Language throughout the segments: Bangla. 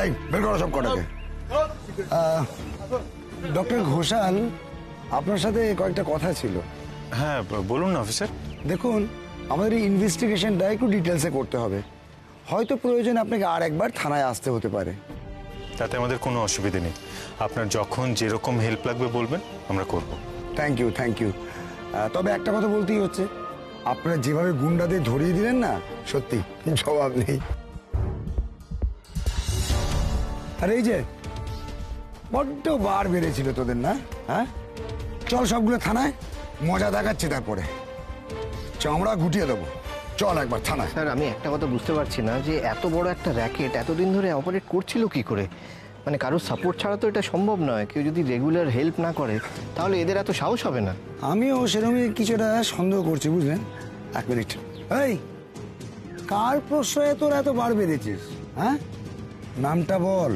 এই বের করো সব কটাকে। ডক্টর ঘোষাল, আপনার সাথে কয়েকটা কথা ছিল। হ্যাঁ বলুন না অফিসার। দেখুন, আমাদের এই ইনভেস্টিগেশনটা একটু ডিটেলসে করতে হবে। হয়তো প্রয়োজন আপনাকে আর একবার থানায় আসতে হতে পারে। তাতে আমাদের কোনো অসুবিধা নেই, আপনার যখন যেরকম হেল্প লাগবে বলবেন, আমরা করব। Thank you, thank you. তবে একটা কথা বলতেই হচ্ছে, আপনারা যেভাবে গুন্ডাদের ধরিয়ে দিলেন না, সত্যি জবাব নেই। আর এই যে বড্ড বার বেড়েছিল তোদের, না? হ্যাঁ, চল সবগুলো থানায়, মজা দেখাচ্ছি, তারপরে চামড়া গুটিয়ে দেবো। চল একবার থানায়। স্যার, আমি একটা কথা বুঝতে পারছি না যে এত বড় একটা র্যাকেট এতদিন ধরে অপারেট করছিল কি করে। মানে কারোর সাপোর্ট ছাড়া তো এটা সম্ভব নয়। কেউ যদি রেগুলার হেল্প না করে তাহলে এদের এত সাহস হবে না। আমিও সেরকমই কিছুটা সন্দেহ করছি, বুঝলেন। এক মিনিট, এই কার প্রশ্রয়ে তোর এত বার বেড়েছিস? হ্যাঁ, নামটা বল।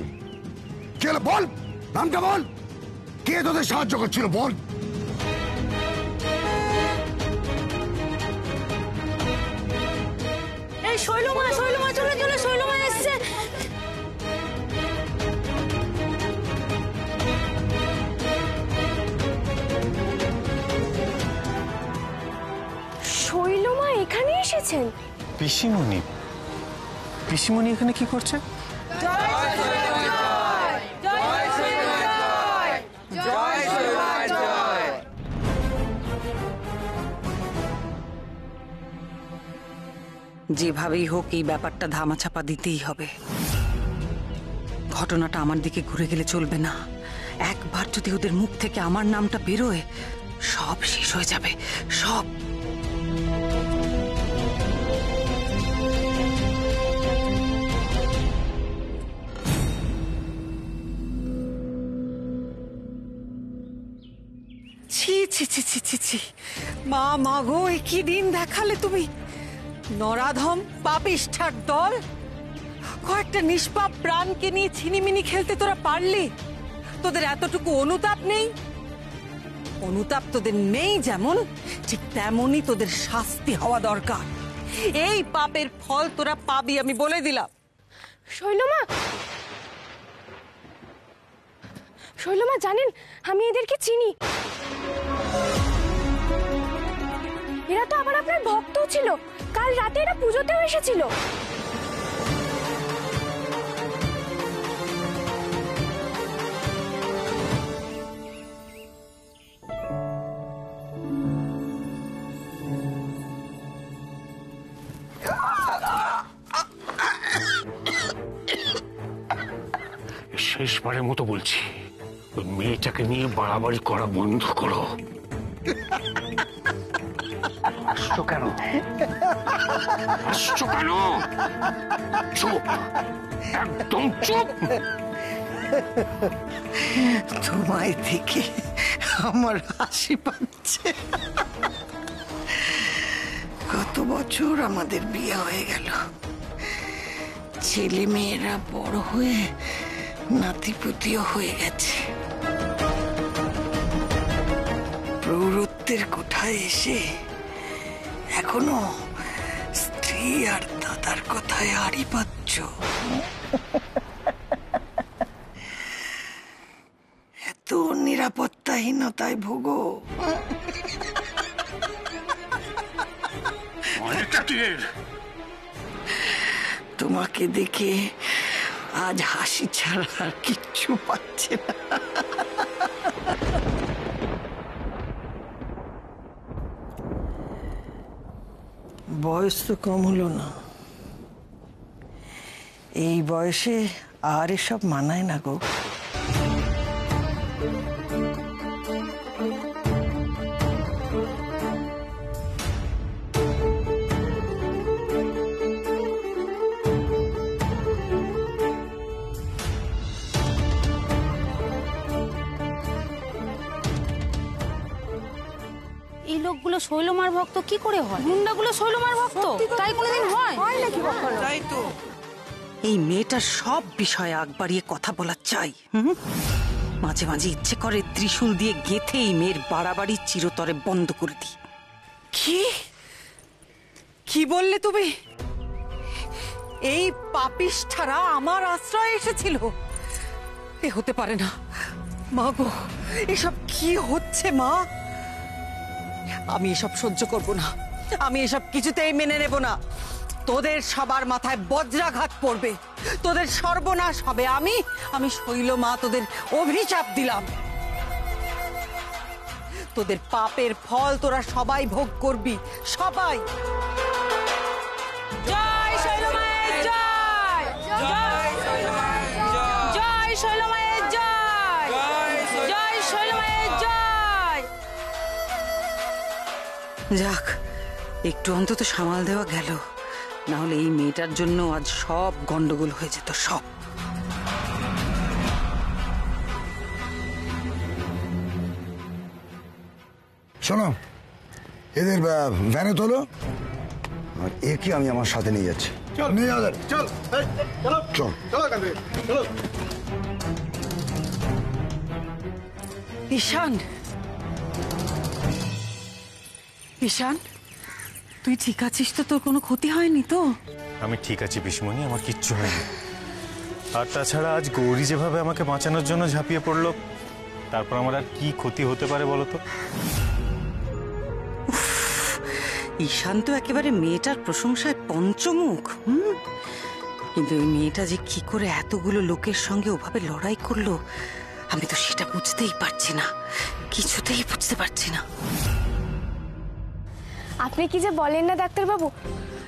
কে বল, নামটা বল। কে তোদের সাহায্য করছিল বল। এই শৈলমা, শৈলমা চলে চলে, শৈলমা এসছে। শৈলমা এখানে এসেছেন? পিসিমণি? পিসিমণি এখানে কি করছে? যেভাবেই হোক এই ব্যাপারটা ধামাচাপা দিতেই হবে। ঘটনাটা আমার দিকে ঘুরে গেলে চলবে না। একবার যদি ওদের মুখ থেকে আমার নামটা বেরোয়, সব শেষ হয়ে যাবে, সব। ছি ছি ছি ছি ছি ছি, মা মা গো, এ কি দিন দেখালে তুমি! নরাধম পাপিষ্ঠার দল, কয়েকটা নিষ্পাপ প্রাণকে নিয়ে ছিনিমিনি খেলতে তোরা পারলি? তোদের এতটুকু অনুতাপ নেই? অনুতাপ তোদের নেই যেমন, ঠিক তেমনই তোদের শাস্তি হওয়া দরকার। এই পাপের ফল তোরা পাবি, আমি বলে দিলাম। শৈলমা, শৈলমা জানেন, আমি এদেরকে চিনি। এরা তো আবার আপনার ভক্ত ছিল। কাল রাতে এরা পুজোতেও এসেছিল। শেষবারের মতো বলছি, ওই মেয়েটাকে নিয়ে বাড়াবাড়ি করা বন্ধ করো। আসছো কেন? আসছো কেন? চুপ, একদম চুপ। তোমায় দেখে আমার হাসি পাচ্ছে। কত বছর আমাদের বিয়ে হয়ে গেল, ছেলে মেয়েরা বড় হয়ে নাতিপুতিও হয়ে গেছে। প্রৌরত্বের কোঠায় এসে এখনো স্ত্রী আর দাদার কথায় আড়ি পাচ্ছ। এত নিরাপত্তাহীনতায় ভোগো। তোমাকে দেখে আজ হাসি ছাড়া আর কিচ্ছু পাচ্ছে না। বয়স তো কম হলো না, এই বয়সে আর এসব মানায় না গো। এই লোকগুলো শৈলমার ভক্ত কি করে হয়? গুন্ডাগুলো শৈলমার ভক্ত, তাই কোনোদিন হয় নাকি? তাই তো, এই মেয়েটার সব বিষয়ে আগ বাড়িয়ে কথা বলা চাই। মাঝে মাঝে ইচ্ছে করে ত্রিশূল দিয়ে গেঁথে এই মেয়ের বাড়াবাড়ি চিরতরে বন্ধ করে দিই। কি কি বললে তুমি? এই পাপিষ্ঠারা আমার আশ্রয়ে এসেছিল? এ হতে পারে না। মা গো, এসব কি হচ্ছে মা? আমি এসব সহ্য করব না, আমি এসব কিছুতেই মেনে নেব না। তোদের সবার মাথায় বজ্রাঘাত পড়বে, তোদের সর্বনাশ হবে। আমি শৈল মা তোদের অভিশাপ দিলাম। তোদের পাপের ফল তোরা সবাই ভোগ করবি, সবাই। জয় শৈলমায়ের জয়, জয় জয় শৈলমায়ের জয়, জয় শৈলমায়ের জয়। যাক, একটু অন্তত সামাল দেওয়া গেল, না হলে এই মেয়েটার জন্য আজ সব গন্ডগোল হয়ে যেত, সব। শোনো, এদের ভ্যানে তোলো, আর একে আমি আমার সাথে নিয়ে যাচ্ছি। চল নিয়ে যাও, চল চল চল। ঈশান, ঈশান, তুই ঠিক আছিস তো? তোর কোনো ক্ষতি হয়নি তো? আমি ঠিক আছি পিসমণি, আমার কিচ্ছু হয়নি। আর তাছাড়া আজ গৌরী যেভাবে আমাকে বাঁচানোর জন্য ঝাঁপিয়ে পড়লো, তারপর আমার আর কি ক্ষতি হতে পারে বলো তো? ঈশান তো একেবারে মেয়েটার প্রশংসায় পঞ্চমুখ। কিন্তু এই মেয়েটা যে কি করে এতগুলো লোকের সঙ্গে ওভাবে লড়াই করলো, আমি তো সেটা বুঝতেই পারছি না, কিছুতেই বুঝতে পারছি না। আপনি কি যে বলেন না ডাক্তারবাবু,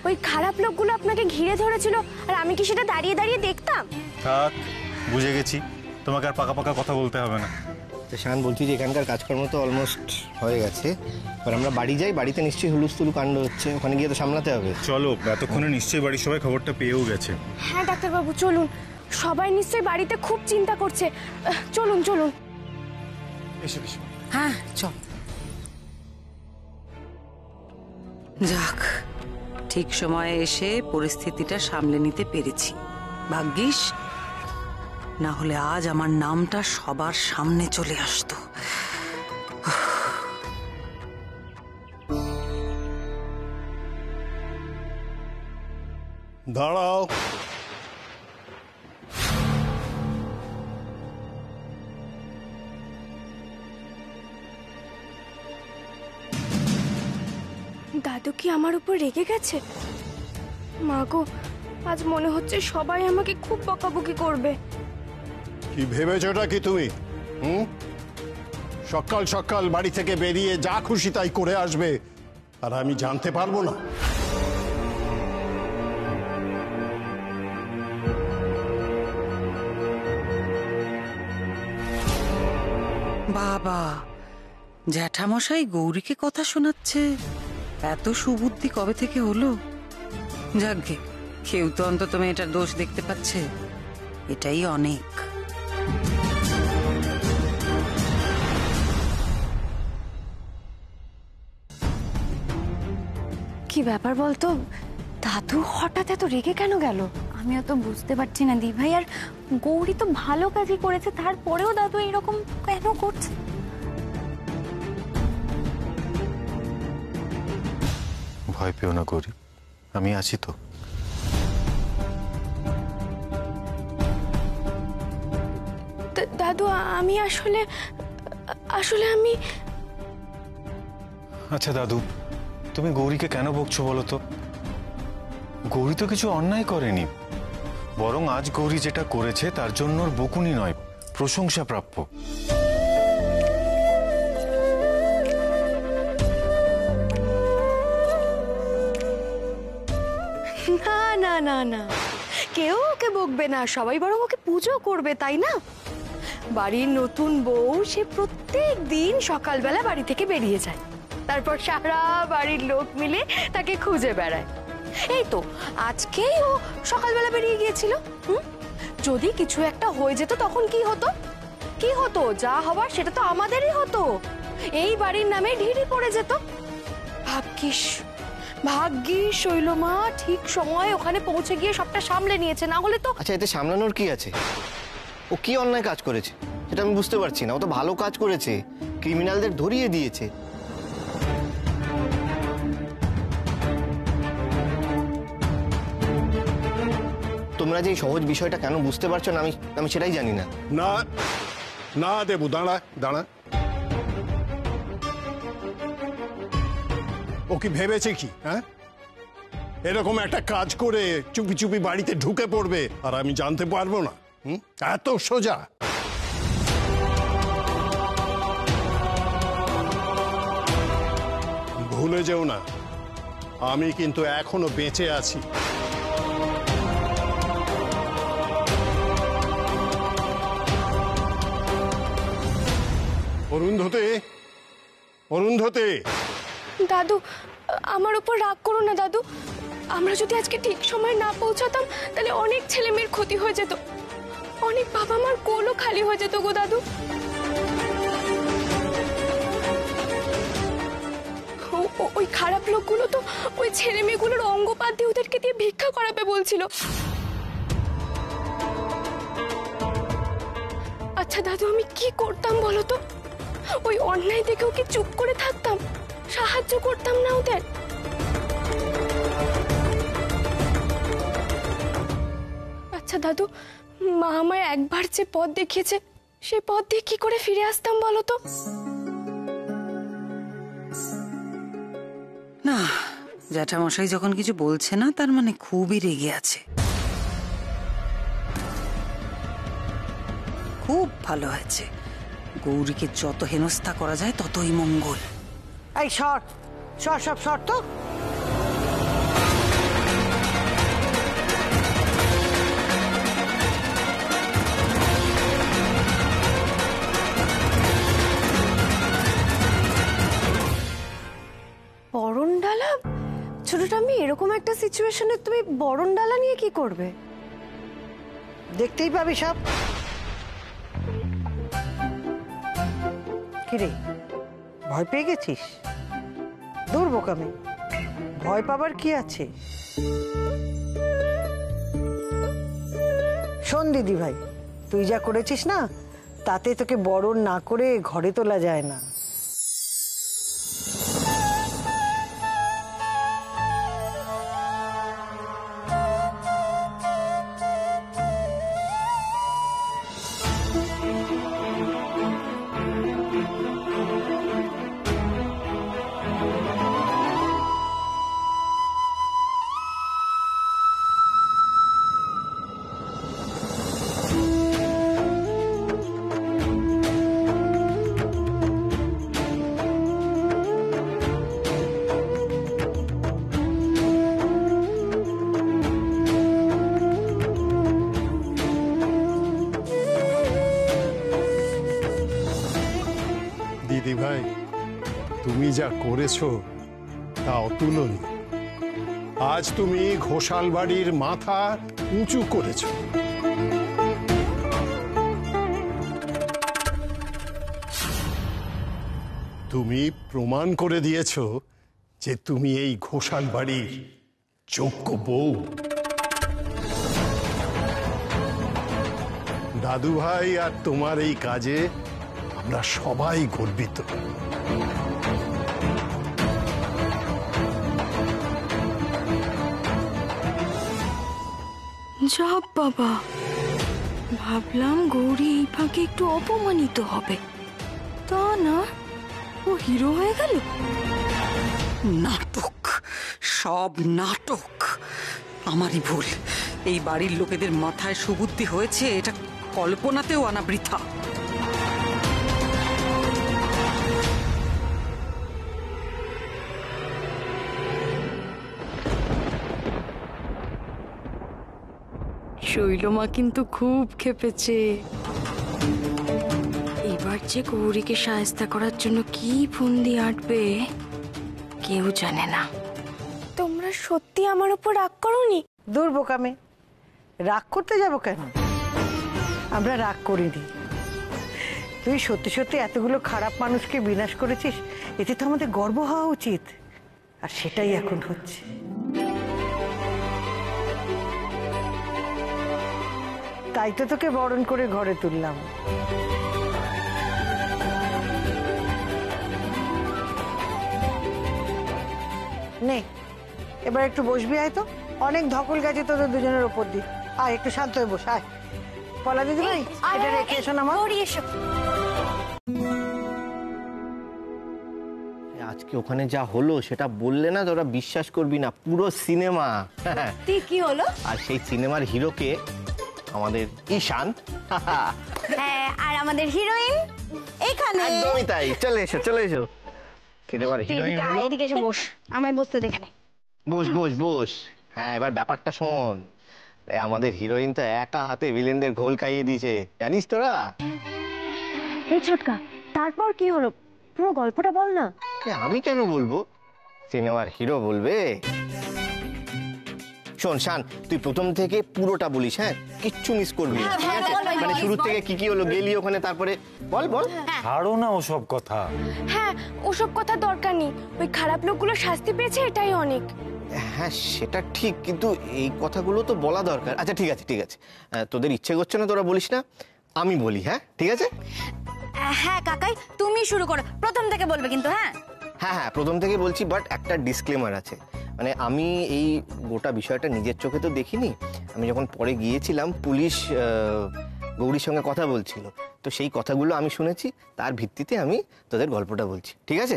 ওই খারাপ লোকগুলো আপনাকে ঘিরে ধরেছিল, আর আমি কি সেটা দাঁড়িয়ে দাঁড়িয়ে দেখতাম? থাক, বুঝে গেছি, তোমাকে আর পাকা পাকা কথা বলতে হবে না। তো শান, বলছি যে এখানকার কাজকর্ম তো অলমোস্ট হয়ে গেছে, এবার আমরা বাড়ি যাই। বাড়িতে নিশ্চয়ই হুলুস্থুলু কাণ্ড হচ্ছে, ওখানে গিয়ে তো সামলাতে হবে। চলো, এতক্ষণে নিশ্চয়ই বাড়ির সবাই খবরটা পেয়েও গেছে। হ্যাঁ ডাক্তারবাবু, চলুন। সবাই নিশ্চয়ই বাড়িতে খুব চিন্তা করছে। চলুন চলুন। এসো এসো। হ্যাঁ চল। যাক, ঠিক সময়ে এসে পরিস্থিতিটা সামলে নিতে পেরেছি, ভাগ্যিস। না হলে আজ আমার নামটা সবার সামনে চলে আসতো। দাঁড়াও। দাদু কি আমার উপর রেগে গেছে? মা গো, আজ মনে হচ্ছে সবাই আমাকে খুব বকাবকি করবে। কি ভেবেছোটা কি তুমি? সকাল সকাল বাড়ি থেকে বেরিয়ে যা খুশি তাই করে আসবে, আর আমি জানতে পারবো না? বাবা, জ্যাঠামশাই গৌরীকে কথা শোনাচ্ছে, এত সুবুদ্ধি কবে থেকে হলো? যাকগে, কেউ তো অন্তত মেয়েটার দোষ দেখতে পাচ্ছে, এটাই অনেক। কি ব্যাপার বলতো, দাদু হঠাৎ এত রেগে কেন গেল? আমিও তো বুঝতে পারছি না দিভাই। আর গৌরী তো ভালো কাজই করেছে, তারপরেও দাদু এরকম কেন করছে? ভয় পেও না গৌরী, আমি আছি তো। দাদু, আমি আসলে আমি আচ্ছা দাদু, তুমি গৌরীকে কেন বকছো বলো তো? গৌরী তো কিছু অন্যায় করেনি, বরং আজ গৌরী যেটা করেছে তার জন্য ওর বকুনি নয়, প্রশংসা প্রাপ্য। না না না না, কেউ ওকে বকবে না, সবাই বরং ওকে পুজো করবে, তাই না? বাড়ির নতুন বউ, সে প্রত্যেক দিন সকালবেলা বাড়ি থেকে বেরিয়ে যায়, তারপর সারা বাড়ির লোক মিলে তাকে খুঁজে বেড়ায়। এই তো আজকেই ও সকালবেলা বেরিয়ে গিয়েছিল। যদি কিছু একটা হয়ে যেত তখন কি হতো? কি হতো? যা হবার সেটা তো আমাদেরই হতো, এই বাড়ির নামে ঢিড়ি পড়ে যেত। ভাগ্যিস ভাগ্যিস শৈলমা ঠিক সময় ওখানে পৌঁছে গিয়ে সবটা সামলে নিয়েছে, না হলে তো। আচ্ছা, এতে সামলানোর কি আছে? ও কি অন্যায় কাজ করেছে সেটা আমি বুঝতে পারছি না। ও তো ভালো কাজ করেছে, ক্রিমিনালদের ধরিয়ে দিয়েছে। তোমরা যে এই সহজ বিষয়টা কেন বুঝতে পারছো না আমি সেটাই জানি না। না না দেবু, দাঁড়া দাঁড়া। ও কি ভেবেছে কি? হ্যাঁ, এরকম একটা কাজ করে চুপি চুপি বাড়িতে ঢুকে পড়বে আর আমি জানতে পারবো না? এত সোজা? ভুলে যেও না, আমি কিন্তু এখনো বেঁচে আছি। অরুন্ধতে, অরুন্ধতে। দাদু, আমার উপর রাগ করো না দাদু। আমরা যদি আজকে ঠিক সময় না পৌঁছাতাম তাহলে অনেক ছেলে মেয়ের ক্ষতি হয়ে যেত, অনেক বাবা মার কোলও খালি হয়ে যেত গো দাদু। ওই খারাপ লোকগুলো তো ওই ছেলে মেয়েগুলোর অঙ্গপাত দিয়ে ওদেরকে দিয়ে ভিক্ষা করাবে বলছিল। আচ্ছা দাদু, আমি কি করতাম বলো তো? ওই অন্যায় দেখেও কি চুপ করে থাকতাম? সাহায্য করতাম না ওদের? আচ্ছা দাদু, মা আমায় একবার যে পথ দেখিয়েছে সেই পথ দিয়ে কি করে ফিরে আসতাম বলো তো? না, জ্যাঠামশাই যখন কিছু বলছে না তার মানে খুবই রেগে আছে। খুব ভালো হয়েছে, গৌরীকে যত হেনস্থা করা যায় ততই মঙ্গল। এই সর সর সব সর তো। বরণডালা? ছোটটা, আমি এরকম একটা সিচুয়েশনে তুমি বরণডালা নিয়ে কি করবে? দেখতেই পাবি সব। কিরে, ভয় পেয়ে গেছিস? দূর বোকামি, ভয় পাবার কি আছে? শোন দিদি ভাই, তুই যা করেছিস না তাতে তোকে বরণ না করে ঘরে তোলা যায় না। দিদি ভাই, তুমি যা করেছো তা অতুলনীয়। আজ তুমি ঘোষাল বাড়ির মাথা উঁচু করেছো। তুমি প্রমাণ করে দিয়েছো যে তুমি এই ঘোষাল বাড়ির যোগ্য বউ। দাদু ভাই আর তোমার এই কাজে আমরা সবাই গর্বিত। যাব বাবা, ভাবলাম গৌরী এই ফাঁকে একটু অপমানিত হবে, তা না, ও হিরো হয়ে গেল। নাটক, সব নাটক। আমারই ভুল। এই বাড়ির লোকেদের মাথায় সুবুদ্ধি হয়েছে, এটা কল্পনাতেও আনা বৃথা। শৈলমা কিন্তু খুব খেপেছে। এবার যে গৌরীকে সাহায্য করার জন্য কি ফন্দি আঁটবে কেউ জানে না। তোমরা সত্যি আমার উপর রাগ করোনি? দূর বোকামে, রাগ করতে যাব কেন? আমরা রাগ করিনি। তুই সত্যি সত্যি এতগুলো খারাপ মানুষকে বিনাশ করেছিস, এতে তো আমাদের গর্ব হওয়া উচিত, আর সেটাই এখন হচ্ছে। তাই তো তোকে বরণ করে ঘরে তুললাম। নে, এবার একটু বসবি, আয় তো, অনেক ধকল গেছে তোদের দুজনের ওপর দিয়ে। আয় একটু শান্ত হয়ে বস, আয়। পলা দিদি ভাই, এটা রেখে এসো না মা। আজকে ওখানে যা হলো সেটা বললে না তোরা বিশ্বাস করবি না, পুরো সিনেমা। কি হলো? আর সেই সিনেমার হিরোকে আমাদের ঈশান। হ্যাঁ, আর আমাদের হিরোইন এখানে। একদমই তাই, চলে এসো চলে এসো। সিনেমার হিরোইন হলো। এদিকে এসে বস, আমায় বসতে দেখে নে। বস বস বস। হ্যাঁ, এবার ব্যাপারটা শোন। আমাদের হিরোইন তো একা হাতে ভিলেনদের ঘোল খাইয়ে দিয়েছে, জানিস তোরা? এই ছোটকা, তারপর কি হলো? পুরো গল্পটা বল না। আমি কেন বলবো, সিনেমার হিরো বলবে। শোন শান, তুই প্রথম থেকে পুরোটা বলিস, হ্যাঁ, কিচ্ছু মিস করবি না, ঠিক আছে? মানে শুরু থেকে কি কি হলো, গেলি ওখানে, তারপরে বল বল। ছাড়ো না ওসব কথা। হ্যাঁ, ওসব কথা দরকার নেই, ওই খারাপ লোকগুলো শাস্তি পেয়েছে এটাই অনেক। হ্যাঁ সেটা ঠিক, কিন্তু এই কথাগুলো তো বলা দরকার। আচ্ছা ঠিক আছে ঠিক আছে, তোদের ইচ্ছে করছে না তোরা বলিস না, আমি বলি, হ্যাঁ ঠিক আছে? হ্যাঁ কাকাই, তুমি শুরু করো, প্রথম থেকে বলবে কিন্তু। হ্যাঁ হ্যাঁ হ্যাঁ, প্রথম থেকে বলছি, বাট একটা ডিসক্লেমার আছে। মানে আমি এই গোটা বিষয়টা নিজের চোখে তো দেখিনি, আমি যখন পরে গিয়েছিলাম পুলিশ গৌরীর সঙ্গে কথা বলছিল, তো সেই কথাগুলো আমি শুনেছি, তার ভিত্তিতে আমি তোদের গল্পটা বলছি, ঠিক আছে?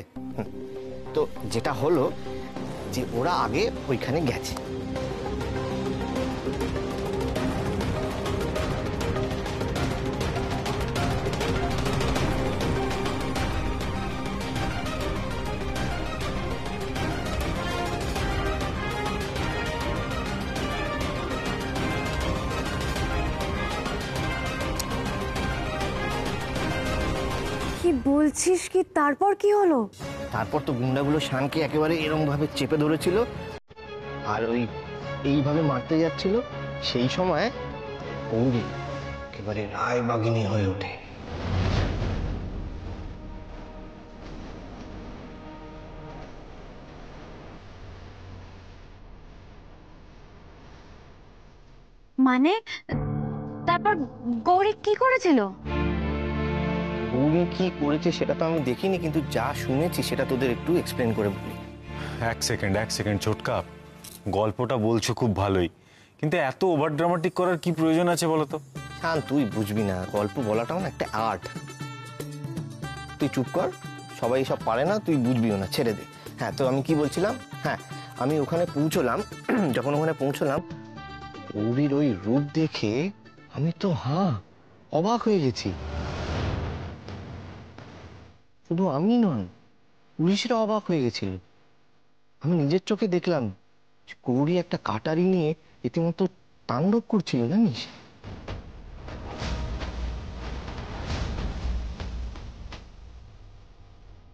তো যেটা হলো যে ওরা আগে ওইখানে গেছে। কি বলছিস, কি তারপর কি হলো? তারপর তো গুন্ডাগুলো শানকে একেবারে এরকম ভাবে চেপে ধরেছিল আর এইভাবে মারতে যাচ্ছিল। সেই সময় গৌরী একেবারে রায়বাগিনী হয়ে ওঠে। মানে তারপর গৌরী কি করেছিল? গৌরী কি করেছে সেটা তো আমি দেখিনি, কিন্তু যা শুনেছি সেটা তোদের একটু এক্সপ্লেন করে বলি। এক সেকেন্ড ছোটকা, গল্পটা বলছো খুব ভালোই, কিন্তু এত ওভার ড্রামাটিক করার কি প্রয়োজন আছে বলো তো? শান, তুই বুঝবি না, গল্প বলাটাও না একটা আর্ট। তুই চুপ কর, সবাই সব পারে না, তুই বুঝবিও না, ছেড়ে দে। হ্যাঁ, তো আমি কি বলছিলাম, হ্যাঁ আমি ওখানে পৌঁছলাম। যখন ওখানে পৌঁছলাম, গৌরীর ওই রূপ দেখে আমি তো অবাক হয়ে গেছি। শুধু আমি নয়, পুলিশরা অবাক হয়ে গেছিল। আমি নিজের চোখে দেখলাম গৌরী একটা কাটারি নিয়ে রীতিমতো তাণ্ডব করছিল, জানিস?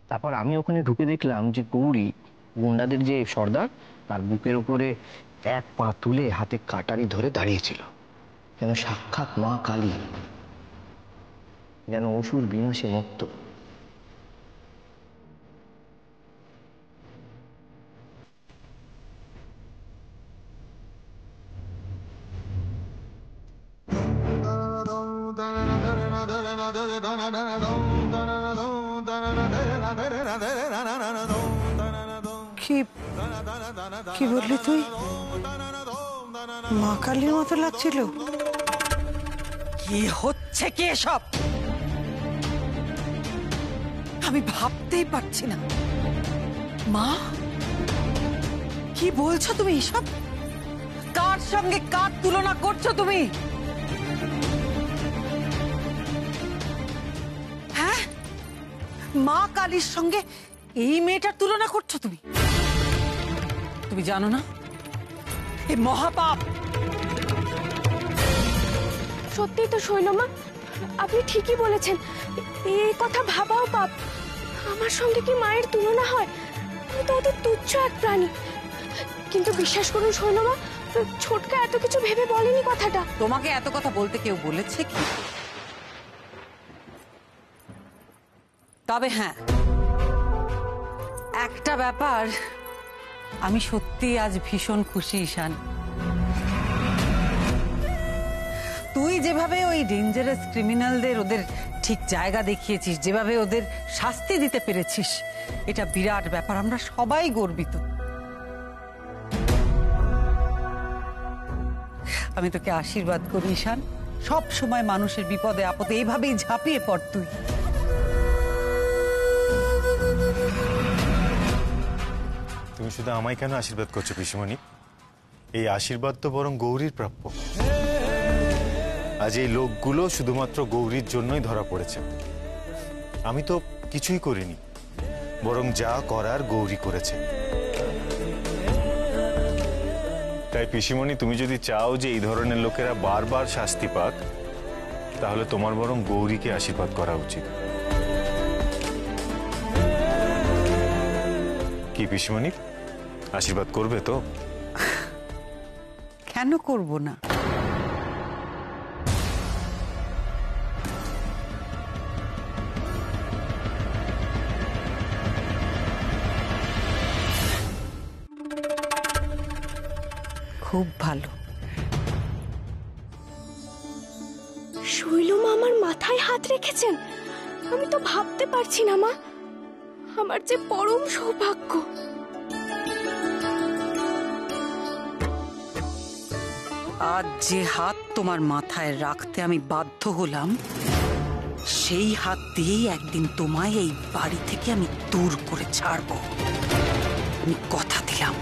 তারপর আমি ওখানে ঢুকে দেখলাম যে গৌরী গুন্ডাদের যে সর্দার, তার বুকের উপরে এক পা তুলে হাতে কাটারি ধরে দাঁড়িয়েছিল, যেন সাক্ষাৎ মা কালী, যেন অসুর বিনাশে মুক্ত। কি বললি তুই? মা কালীর মতো লাগছিল। কি হচ্ছে কি এসব? আমি ভাবতেই পারছি না। মা, কি বলছো তুমি এসব? কার সঙ্গে কার তুলনা করছো তুমি? হ্যাঁ, মা কালীর সঙ্গে এই মেয়েটার তুলনা করছো তুমি? তুমি জানো না এই মহাপাপ? সত্যি তো শৈলমা, আপনি ঠিকই বলেছেন, এই কথা ভাবাও পাপ। আমার সঙ্গে কি মায়ের তুলনা হয়? আমি তো অতি তুচ্ছ এক প্রাণী। কিন্তু বিশ্বাস করুন শৈলমা, ছোটকা এত কিছু ভেবে বলেনি কথাটা। তোমাকে এত কথা বলতে কেউ বলেছে কি? তবে হ্যাঁ, একটা ব্যাপার আমি সত্যি আজ ভীষণ খুশি ঈশান। তুই যেভাবে ওই ডেঞ্জারাস ক্রিমিনালদের ওদের ঠিক জায়গা দেখিয়েছিস, যেভাবে ওদের শাস্তি দিতে পেরেছিস, এটা বিরাট ব্যাপার। আমরা সবাই গর্বিত। আমি তোকে আশীর্বাদ করি ঈশান, সব সময় মানুষের বিপদে আপদে এইভাবেই ঝাঁপিয়ে পড় তুই। তুমি শুধু আমায় কেন আশীর্বাদ করছো পিসিমণি? এই আশীর্বাদ তো বরং গৌরীর প্রাপ্য। আজ এই লোকগুলো শুধুমাত্র গৌরীর জন্যই ধরা পড়েছে। আমি তো কিছুই করিনি, বরং যা করার গৌরী করেছে। তাই পিসিমণি, তুমি যদি চাও যে এই ধরনের লোকেরা বারবার শাস্তি পাক, তাহলে তোমার বরং গৌরীকে আশীর্বাদ করা উচিত। কি পিসিমণি, আশীর্বাদ করবে তো? কেন করব না? খুব ভালো। শৈলমা আমার মাথায় হাত রেখেছেন, আমি তো ভাবতে পারছি না মা। আমার যে পরম সৌভাগ্য। আজ যে হাত তোমার মাথায় রাখতে আমি বাধ্য হলাম, সেই হাত দিয়েই একদিন তোমায় এই বাড়ি থেকে আমি দূর করে ছাড়বো। আমি কথা দিলাম।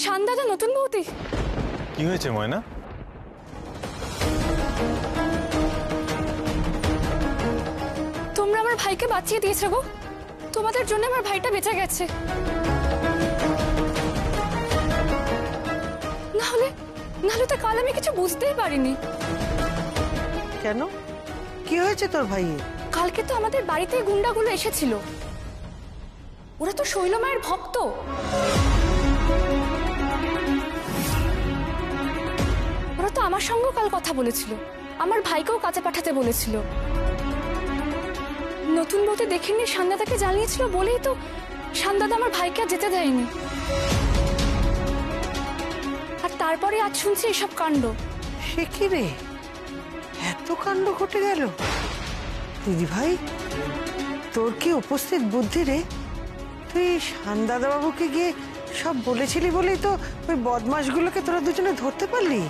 শানদাদা, নতুন বৌদি। কি হয়েছে ময়না? তোমরা আমার ভাইকে বাঁচিয়ে দিয়েছো গো, তোমাদের জন্য আমার ভাইটা বেঁচে গেছে। নাহলে তো কাল আমি কিছু বুঝতেই পারিনি। কেন, কি হয়েছে তোর ভাইয়ের? কালকে তো আমাদের বাড়িতে গুন্ডাগুলো এসেছিল। ওরা তো শৈলমায়ের ভক্ত। ওরা তো আমার সঙ্গেও কাল কথা বলেছিল, আমার ভাইকেও কাছে পাঠাতে বলেছিল। নতুন বউতে দেখেননি, শানদাদাকে জানিয়েছিল বলেই তো শানদাদা আমার ভাইকে আর যেতে দেয়নি। আর তারপরে আজ শুনছি এসব কাণ্ড। সে কি রে, এত কাণ্ড ঘটে গেল? দিদি ভাই, তোর কি উপস্থিত বুদ্ধি রে! তুই শানদাদা বাবুকে গিয়ে সব বলেছিলি বলেই তো ওই বদমাশগুলোকে তোরা দুজনে ধরতে পারলি।